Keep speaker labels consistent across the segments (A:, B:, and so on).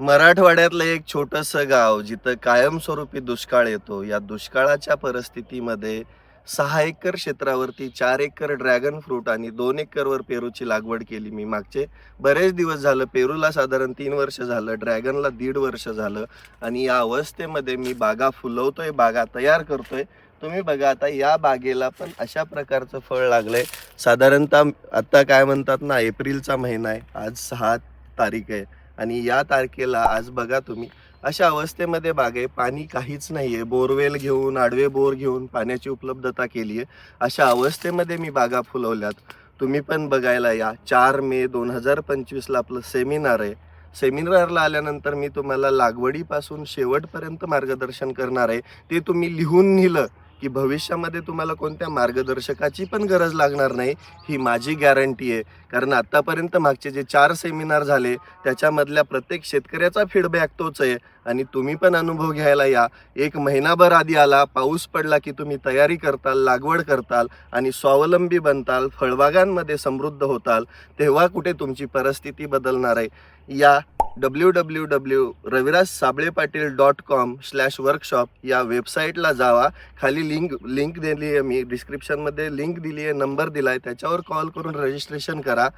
A: मराठवाड्यातलं एक छोटंसं गाव जिथं कायमस्वरूपी दुष्काळ येतो. या दुष्काळाच्या परिस्थितीमध्ये 6 एकर क्षेत्रावरती 4 एकर ड्रॅगन फ्रूट आणि 2 एकरवर पेरूची लागवड केली मी. मागचे बरेच दिवस झालं. पेरूला साधारण 3 वर्ष झालं, ड्रॅगनला 1.5 वर्ष झालं आणि या अवस्थेमध्ये मी बागा फुलवतोय, बागा तयार करतोय. तुम्ही बघा आता या बागेला पण अशा प्रकारचं फळ लागलंय. साधारणतः आता काय म्हणतात ना, एप्रिलचा महिना आहे. आज 6 तारीख आहे. आणि या तारखेला आज बघा तुम्ही अशा अवस्थेमध्ये बागे पाणी काहीच नाहीये. बोरवेल घेऊन, आडवे बोर घेऊन पाण्याची उपलब्धता केली आहे. अशा अवस्थेमध्ये मी बागा फुलवल्यात. तुम्ही पण बघायला या. 4 मे 2025ला आपलं सेमिनार आहे. सेमिनारला आल्यानंतर मी तुम्हाला लागवडीपासून शेवटपर्यंत मार्गदर्शन करणार आहे. ते तुम्ही लिहून नेलं की भविष्यामध्ये तुम्हाला कोणत्या मार्गदर्शकाची पण गरज लागणार नाही, ही माझी गॅरंटी आहे. कारण आत्तापर्यंत मागचे जे 4 सेमिनार झाले त्याच्यामधल्या प्रत्येक शेतकऱ्याचा फीडबॅक तोच आहे. आणि तुम्ही पण अनुभव घ्यायला या. 1 महिनाभर आधी आला, पाऊस पडला की तुम्ही तयारी करताल, लागवड करताल आणि स्वावलंबी बनताल, फळबागांमध्ये समृद्ध होताल. तेव्हा कुठे तुमची परिस्थिती बदलणार आहे. या www.ravirajsablepatil.com/workshop या वेबसाईटला जावा. खाली लिंक दिली आहे, मी डिस्क्रिप्शनमध्ये लिंक दिली आहे, नंबर दिला आहे, त्याच्यावर कॉल करून रजिस्ट्रेशन करा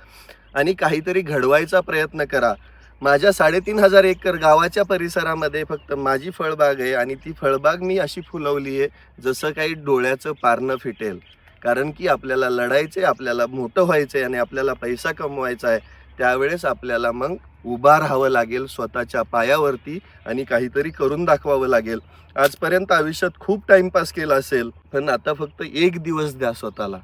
A: आणि काहीतरी घडवायचा प्रयत्न करा. माझ्या 3,500 एकर गावाच्या परिसरामध्ये फक्त माझी फळबाग आहे आणि ती फळबाग मी अशी फुलवली आहे जसं काही डोळ्याचं पारणं फिटेल. कारण की आपल्याला लढायचं आहे, आपल्याला मोठं व्हायचं आहे आणि आपल्याला पैसा कमवायचा आहे. त्यावेळेस आपल्याला मग उभा राहावं लागेल स्वतःच्या पायावरती आणि काहीतरी करून दाखवावं लागेल. आजपर्यंत आयुष्यात खूप टाइमपास केला असेल, पण आता फक्त एक दिवस द्या स्वतःला.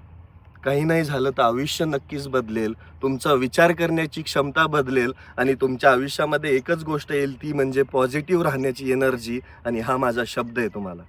A: काही नाही झालं तर आयुष्य नक्कीच बदलेल. तुमचा विचार करण्याची क्षमता बदलेल आणि तुमच्या आयुष्यामध्ये एकच गोष्ट येईल, ती म्हणजे पॉझिटिव्ह राहण्याची एनर्जी. आणि हा माझा शब्द आहे तुम्हाला.